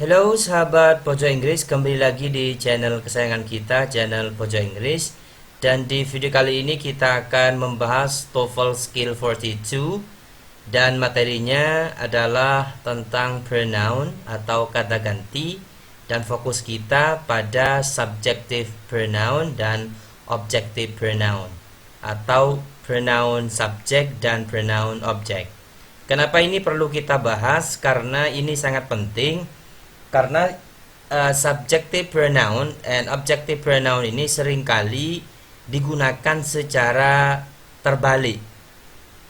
Halo sahabat Pojok Inggris, kembali lagi di channel kesayangan kita, channel Pojok Inggris. Dan di video kali ini kita akan membahas TOEFL Skill 42. Dan materinya adalah tentang pronoun atau kata ganti. Dan fokus kita pada subjective pronoun dan objective pronoun, atau pronoun subject dan pronoun object. Kenapa ini perlu kita bahas? Karena ini sangat penting. Karena subjective pronoun and objective pronoun ini seringkali digunakan secara terbalik.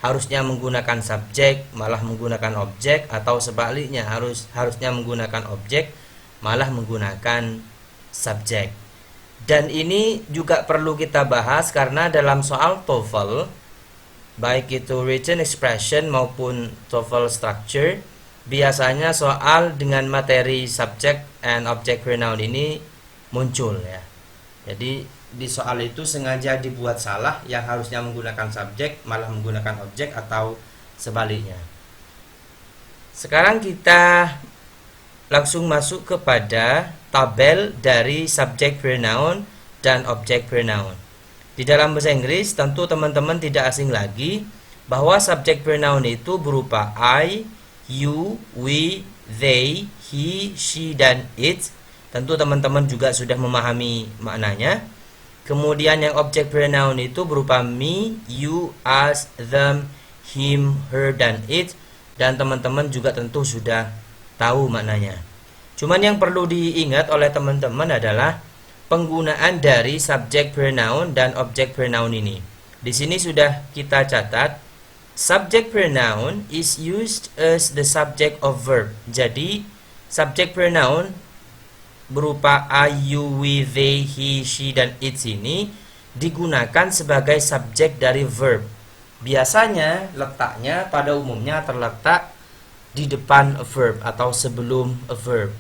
Harusnya menggunakan subjek malah menggunakan objek, atau sebaliknya harusnya menggunakan objek malah menggunakan subjek. Dan ini juga perlu kita bahas karena dalam soal TOEFL, baik itu written expression maupun TOEFL structure, biasanya soal dengan materi subject and object pronoun ini muncul ya. Jadi di soal itu sengaja dibuat salah, yang harusnya menggunakan subjek malah menggunakan objek, atau sebaliknya. Sekarang kita langsung masuk kepada tabel dari subject pronoun dan object pronoun. Di dalam bahasa Inggris tentu teman-teman tidak asing lagi bahwa subject pronoun itu berupa I, you, we, they, he, she, dan it. Tentu teman-teman juga sudah memahami maknanya. Kemudian yang object pronoun itu berupa me, you, us, them, him, her, dan it. Dan teman-teman juga tentu sudah tahu maknanya. Cuman yang perlu diingat oleh teman-teman adalah penggunaan dari subject pronoun dan object pronoun ini. Di sini sudah kita catat, subject pronoun is used as the subject of verb. Jadi, subject pronoun berupa I, you, we, they, he, she, dan it ini digunakan sebagai subjek dari verb. Biasanya letaknya pada umumnya terletak di depan a verb atau sebelum a verb.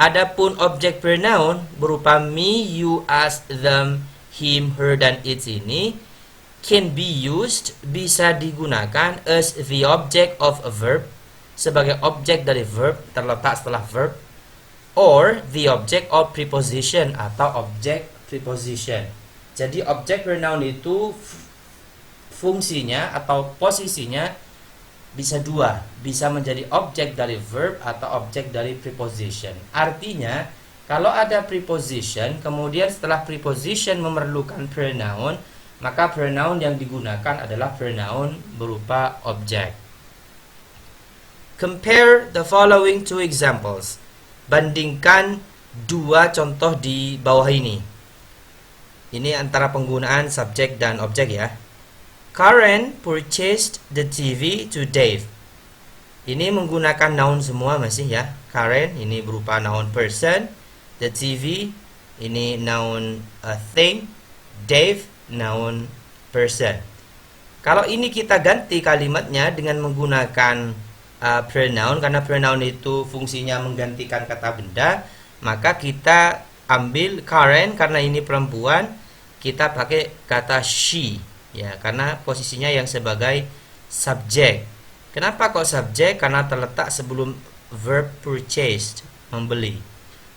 Adapun object pronoun berupa me, you, us, them, him, her, dan it ini can be used, bisa digunakan as the object of a verb, sebagai objek dari verb, terletak setelah verb, or the object of preposition atau objek preposition. Jadi object pronoun itu fungsinya atau posisinya bisa dua, bisa menjadi objek dari verb atau objek dari preposition. Artinya kalau ada preposition, kemudian setelah preposition memerlukan pronoun, maka pronoun yang digunakan adalah pronoun berupa objek. Compare the following two examples. Bandingkan dua contoh di bawah ini. Ini antara penggunaan subjek dan objek ya. Karen purchased the TV to Dave. Ini menggunakan noun semua masih ya. Karen ini berupa noun person, the TV ini noun thing, Dave noun person. Kalau ini kita ganti kalimatnya dengan menggunakan pronoun, karena pronoun itu fungsinya menggantikan kata benda, maka kita ambil Karen karena ini perempuan, kita pakai kata she ya, karena posisinya yang sebagai subjek. Kenapa kok subjek? Karena terletak sebelum verb purchased, membeli.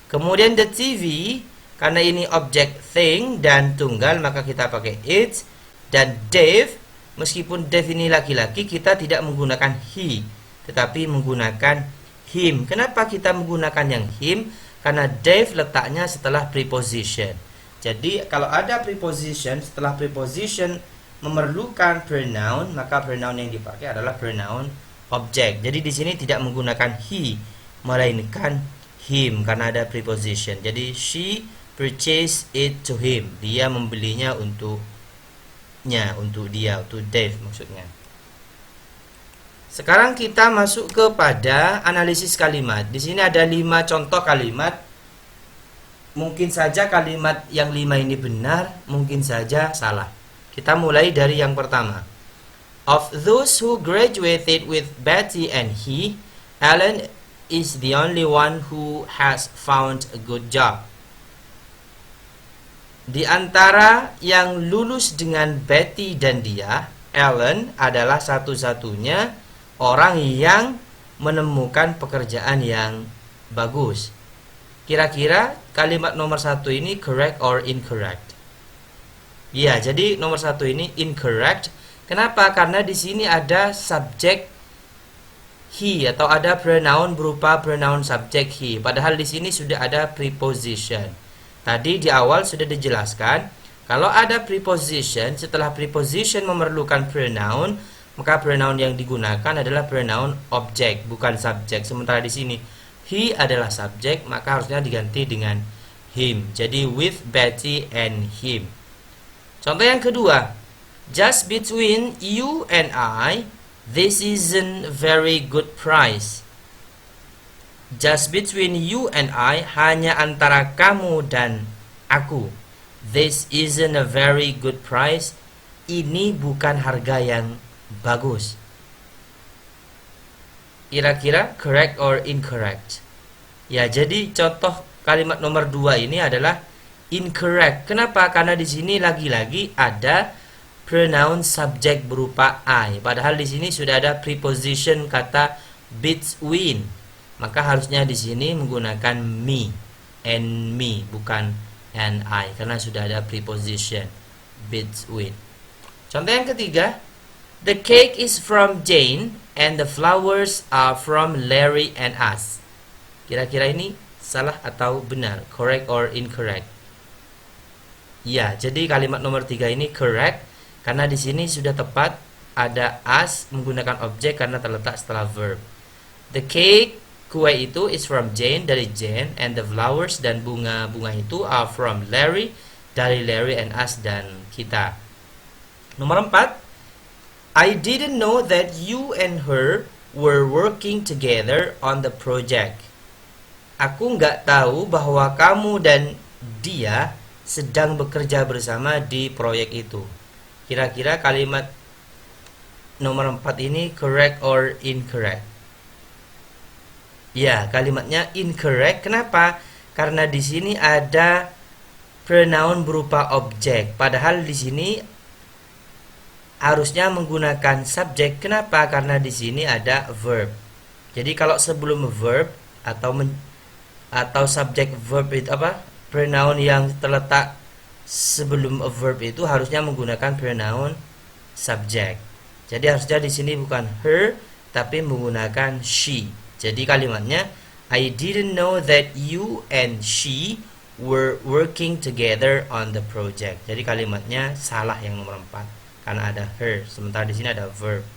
Kemudian the TV, karena ini objek thing dan tunggal, maka kita pakai it. Dan Dave, meskipun Dave ini laki-laki, kita tidak menggunakan he, tetapi menggunakan him. Kenapa kita menggunakan yang him? Karena Dave letaknya setelah preposition. Jadi kalau ada preposition, setelah preposition memerlukan pronoun, maka pronoun yang dipakai adalah pronoun object. Jadi di sini tidak menggunakan he, melainkan him karena ada preposition. Jadi she purchased it to him. Dia membelinya untuk dia, untuk Dave maksudnya. Sekarang kita masuk kepada analisis kalimat. Di sini ada 5 contoh kalimat. Mungkin saja kalimat yang 5 ini benar, mungkin saja salah. Kita mulai dari yang pertama. Of those who graduated with Betty and he, Alan is the only one who has found a good job. Di antara yang lulus dengan Betty dan dia, Alan adalah satu-satunya orang yang menemukan pekerjaan yang bagus. Kira-kira kalimat nomor 1 ini correct or incorrect? Ya, jadi nomor 1 ini incorrect. Kenapa? Karena di sini ada subjek he atau ada pronoun berupa pronoun subjek he. Padahal di sini sudah ada preposition. Tadi di awal sudah dijelaskan, kalau ada preposition, setelah preposition memerlukan pronoun, maka pronoun yang digunakan adalah pronoun objek, bukan subjek. Sementara di sini he adalah subjek, maka harusnya diganti dengan him. Jadi with Betty and him. Contoh yang kedua, just between you and I, this isn't very good price. Just between you and I, hanya antara kamu dan aku. This isn't a very good price. Ini bukan harga yang bagus. Kira-kira correct or incorrect? Ya, jadi contoh kalimat nomor 2 ini adalah incorrect. Kenapa? Karena di sini lagi-lagi ada pronoun subjek berupa I. Padahal di sini sudah ada preposition kata between. Maka harusnya di sini menggunakan me and me, bukan and I, karena sudah ada preposition between. Contoh yang ketiga, the cake is from Jane and the flowers are from Larry and us. Kira-kira ini salah atau benar? Correct or incorrect? Ya, jadi kalimat nomor 3 ini correct karena di sini sudah tepat ada us menggunakan objek karena terletak setelah verb. The cake, kue itu, is from Jane, dari Jane, and the flowers, dan bunga-bunga itu, are from Larry, dari Larry, and us, dan kita. Nomor 4, I didn't know that you and her were working together on the project. Aku nggak tahu bahwa kamu dan dia sedang bekerja bersama di proyek itu. Kira-kira kalimat nomor 4 ini correct or incorrect? Ya, kalimatnya incorrect. Kenapa? Karena di sini ada pronoun berupa objek. Padahal di sini harusnya menggunakan subjek. Kenapa? Karena di sini ada verb. Jadi kalau sebelum verb atau subjek verb itu apa? Pronoun yang terletak sebelum verb itu harusnya menggunakan pronoun subjek. Jadi harusnya di sini bukan her tapi menggunakan she. Jadi kalimatnya I didn't know that you and she were working together on the project. Jadi kalimatnya salah yang nomor 4 karena ada her, sementara di sini ada verb.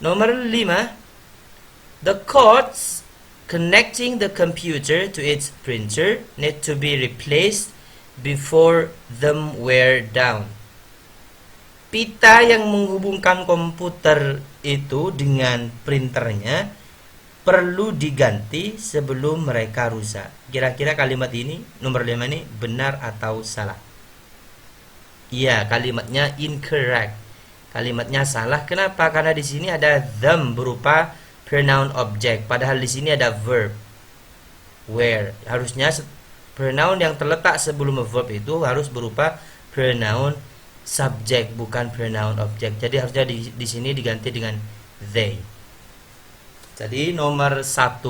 Nomor 5, the cords connecting the computer to its printer need to be replaced before them wear down. Pita yang menghubungkan komputer itu dengan printernya perlu diganti sebelum mereka rusak. Kira-kira kalimat ini, nomor 5 ini benar atau salah? Iya, kalimatnya incorrect. Kalimatnya salah. Kenapa? Karena di sini ada them berupa pronoun objek, padahal di sini ada verb where. Harusnya pronoun yang terletak sebelum verb itu harus berupa pronoun subjek, bukan pronoun objek. Jadi harusnya di sini diganti dengan they. Jadi nomor 1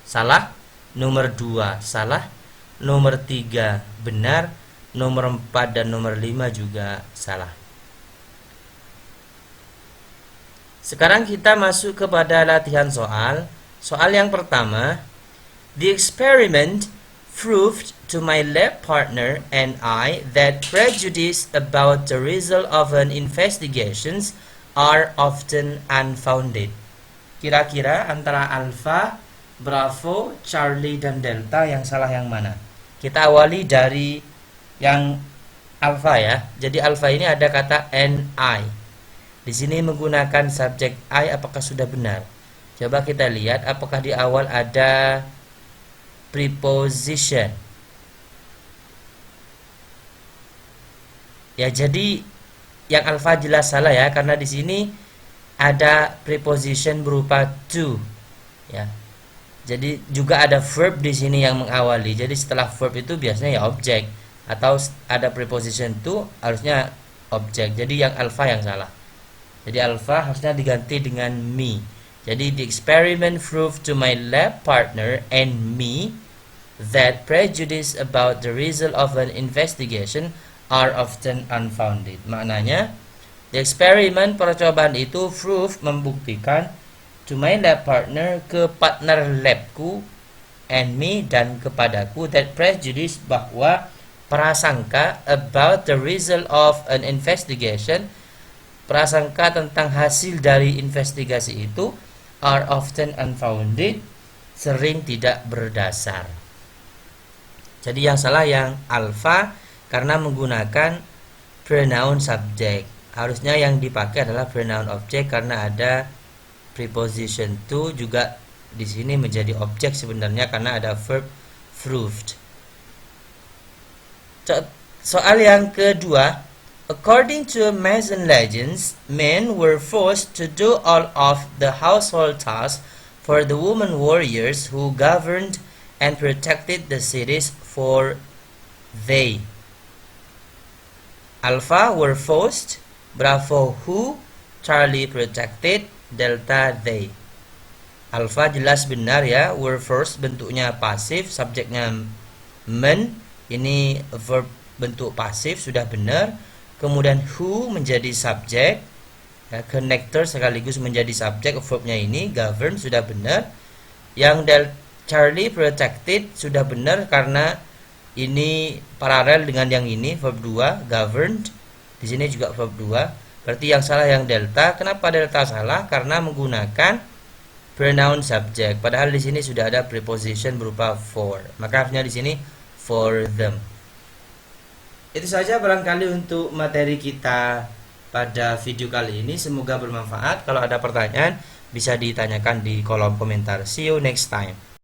salah, nomor 2 salah, nomor 3 benar, nomor 4 dan nomor 5 juga salah. Sekarang kita masuk kepada latihan soal. Soal yang pertama, the experiment proved to my lab partner and I that prejudice about the result of an investigations are often unfounded. Kira-kira antara Alpha, Bravo, Charlie, dan Delta yang salah yang mana? Kita awali dari yang Alpha ya. Jadi Alpha ini ada kata NI. Di sini menggunakan subjek I, apakah sudah benar? Coba kita lihat apakah di awal ada preposition. Ya, jadi yang Alpha jelas salah ya, karena di sini ada preposition berupa to, ya. Jadi juga ada verb di sini yang mengawali. Jadi setelah verb itu biasanya ya objek atau ada preposition to, harusnya objek. Jadi yang Alpha yang salah. Jadi Alpha harusnya diganti dengan me. Jadi the experiment proved to my lab partner and me that prejudice about the result of an investigation are often unfounded. Maknanya, the experiment, percobaan itu prove, membuktikan, to my lab partner, ke partner labku, and me, dan kepadaku, that prejudice, bahwa prasangka about the result of an investigation, prasangka tentang hasil dari investigasi itu, are often unfounded, sering tidak berdasar. Jadi yang salah yang alpha karena menggunakan pronoun subject. Harusnya yang dipakai adalah pronoun object karena ada preposition to, juga di sini menjadi objek sebenarnya karena ada verb proved. Soal yang kedua, according to Amazon legends, men were forced to do all of the household tasks for the women warriors who governed and protected the cities for they. Alpha were forced, Bravo who, Charlie protected, Delta they. Alpha jelas benar ya, were forced bentuknya pasif, subjeknya men, ini verb bentuk pasif sudah benar. Kemudian who menjadi subjek, ya, connector sekaligus menjadi subjek verbnya ini, govern sudah benar. Yang Charlie protected sudah benar karena ini paralel dengan yang ini, verb 2, governed. Di sini juga verb 2. Berarti yang salah yang delta. Kenapa delta salah? Karena menggunakan pronoun subject. Padahal di sini sudah ada preposition berupa for. Maka harusnya di sini for them. Itu saja barangkali untuk materi kita pada video kali ini. Semoga bermanfaat. Kalau ada pertanyaan bisa ditanyakan di kolom komentar. See you next time.